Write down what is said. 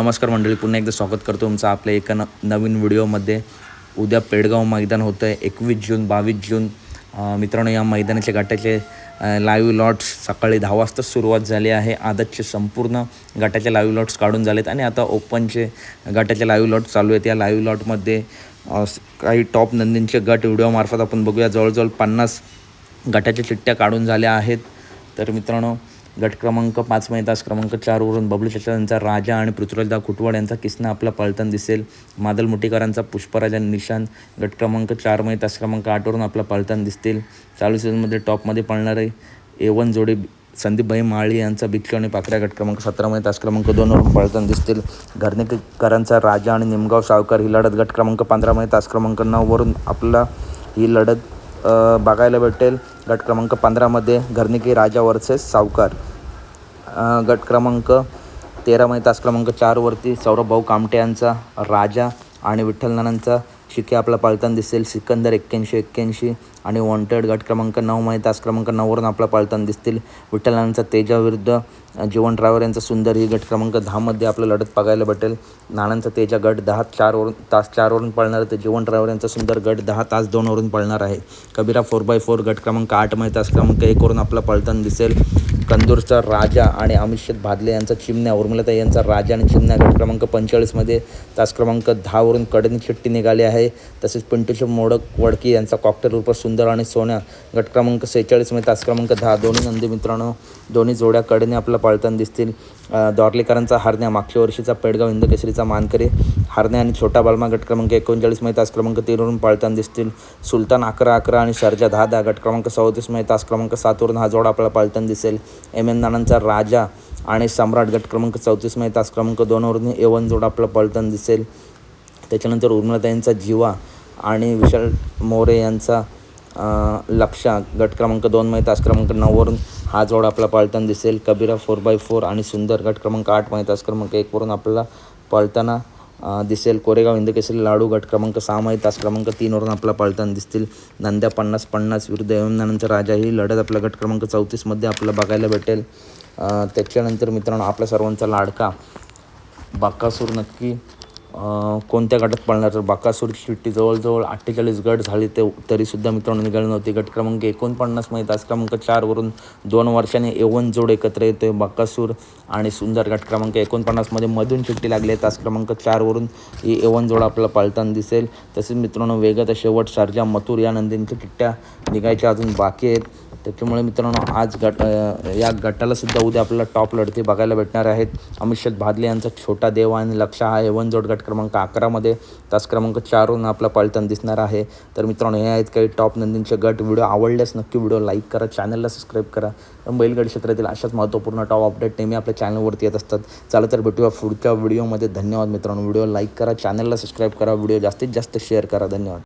नमस्कार मंडळी, पुन्हा एकदा स्वागत करतो तुमचं आपल्या एका नवीन व्हिडिओमध्ये. उद्या पेडगाव मैदान होतं आहे 21 जून 22 जून. मित्रांनो, या मैदानाचे गटाचे लाईव्ह लॉट्स सकाळी 10 वाजता सुरुवात झाली आहे. आदतचे संपूर्ण गटाचे लाईव्ह लॉट्स काढून झालेत आणि आता ओपनचे गटाचे लाईव्ह लॉट चालू आहेत. या लाईव्ह लॉटमध्ये काही टॉप नंदींचे गट व्हिडिओमार्फत आपण बघूया. जवळजवळ 50 गटाच्या चिठ्ठ्या काढून झाल्या आहेत. तर मित्रांनो, गट क्रमांक 5 तास क्रमांक 4वरून बबलू चाचा यांचा राजा आणि पृथ्वीराजदा खुटवाड यांचा किस्ना आपला पळताना दिसेल. मादल मुठीकरांचा पुष्पराज आणि निशांत गट क्रमांक 4 तास क्रमांक 8वरून आपला पळताना दिसतील. चालू सीझनमध्ये टॉपमध्ये पळणारे A1 जोडी संदीपभाई माळी यांचा बिच्चू आणि पाखऱ्या गट क्रमांक 17 तास क्रमांक 2वरून पळताना दिसतील. घरणेकरांचा राजा आणि निमगाव सावकार ही लढत गट क्रमांक 15 तास क्रमांक 9वरून आपला ही लढत बघायला भेटेल. गट क्रमांक 15मध्ये घरणेकी राजा वर्सेस सावकार. गट क्रमांक 13 तास क्रमांक 4वरती सौरभ भाऊ कामटे यांचा राजा आणि विठ्ठल नानांचा शिके आपला पळताना दिसेल. सिकंदर 81-81 आणि वॉन्टेड गट क्रमांक 9 तास क्रमांक 9वरून आपला पळताना दिसतील. विठ्ठल नानांचा तेजा विरुद्ध जीवन ड्रायव्हर यांचा सुंदर ही गट क्रमांक 10मध्ये आपलं लढत बघायला भेटेल. नानांचा तेजा गट 10 तास 4वरून पळणार तर जीवन ड्रायव्हर यांचा सुंदर गट 10 तास 2वरून पळणार आहे. कबीरा 4x4 गट क्रमांक 8 तास क्रमांक 1वरून आपला पळताना दिसेल. कंदूरचा राजा आणि अमित भादले यांचा चिमण्या, उर्मिलाताई यांचा राजा आणि चिमण्या गट क्रमांक 45 तास क्रमांक 10वरून कडनी चिठ्ठी निघाली आहे. तसेच पिंटूचे मोडक वडकी यांचा कॉकटेल उर्फ सुंदर आणि सोन्या गट क्रमांक 46 तास क्रमांक 10. दोन्ही नंदी मित्रांनो, दोन्ही जोड्या कडने आपला पळताना दिसतील. दॉर्लेकरांचा हरण्या, मागच्या वर्षीचा पेडगाव हिंदकेसरीचा मानकरी हरण्या आणि छोटा बालमा गट क्रमांक 39 तास क्रमांक 3वरून पळताना दिसतील. सुलतान 11-11 आणि सर्जा 10-10 गट क्रमांक 34 तास क्रमांक 7वरून हा जोडा आपला पळताना दिसेल. M.N. नानांचा राजा आणि सम्राट गट क्रमांक 34 तास क्रमांक 2वरून A1 जोडा आपला पळताना दिसेल. त्याच्यानंतर उर्मिलाताईंचा जीवा आणि विशाल मोरे यांचा लक्षा गट क्रमांक 2 तास क्रमांक 9वरून हा जोडा आपला पळताना दिसेल. कबीरा 4x4 आणि सुंदर गट क्रमांक 8 तास क्रमांक 1वरून आपल्याला पळताना दिसेल. कोरेगाव हिंदकेसरी लाडू गट क्रमांक 6 तास क्रमांक 3वरून आपला पळताना दिसतील. नंद्या 50-50 विरुद्ध M.N. नानांचा राजा ही लढत आपल्या गट क्रमांक 34मध्ये आपल्याला बघायला भेटेल. त्याच्यानंतर मित्रांनो, आपल्या सर्वांचा लाडका बाकासूर नक्की कोणत्या गटात पळणार. तर बाकासूरची चिठ्ठी जवळजवळ 48 गट झाली तरीसुद्धा मित्रांनो निघाली नव्हती. गट क्रमांक 49 तास क्रमांक 4वरून 2 वर्षांनी A1 जोड एकत्र येतो. बाकासूर आणि सुंदर गट क्रमांक 49मध्ये मधून चिठ्ठी लागली आहे. तास क्रमांक 4वरून ही A1 जोड आपल्याला पळताना दिसेल. तसेच मित्रांनो, वेगाचा शेवट सर्जा मथुर या नंदींच्या चिठ्ठ्या निघायच्या अजून बाकी आहेत. त्याच्यामुळे मित्रांनो, आज या गटाला सुद्धा उद्या आपल्याला टॉप लढती बघायला भेटणार आहेत. अमित भादले यांचा छोटा देव आणि लक्षा हा A1 जोड गट क्रमांक 11 तास क्रमांक 4वरून आपला पळताना दिसणार आहे. तर मित्रांनो, हे आहेत काही टॉप नंदींचे गट. व्हिडिओ आवडल्यास नक्की व्हिडिओ लाईक करा, चॅनलला सबस्क्राईब करा. बैलगाडी क्षेत्रातील अशाच महत्त्वपूर्ण टॉप अपडेट नेहमी आपल्या चॅनलवरती येत असतात. चला तर भेटूया पुढच्या व्हिडिओमध्ये. धन्यवाद मित्रांनो. व्हिडिओ लाईक करा, चॅनलला सबस्क्राईब करा, व्हिडिओ जास्तीत जास्त शेअर करा. धन्यवाद.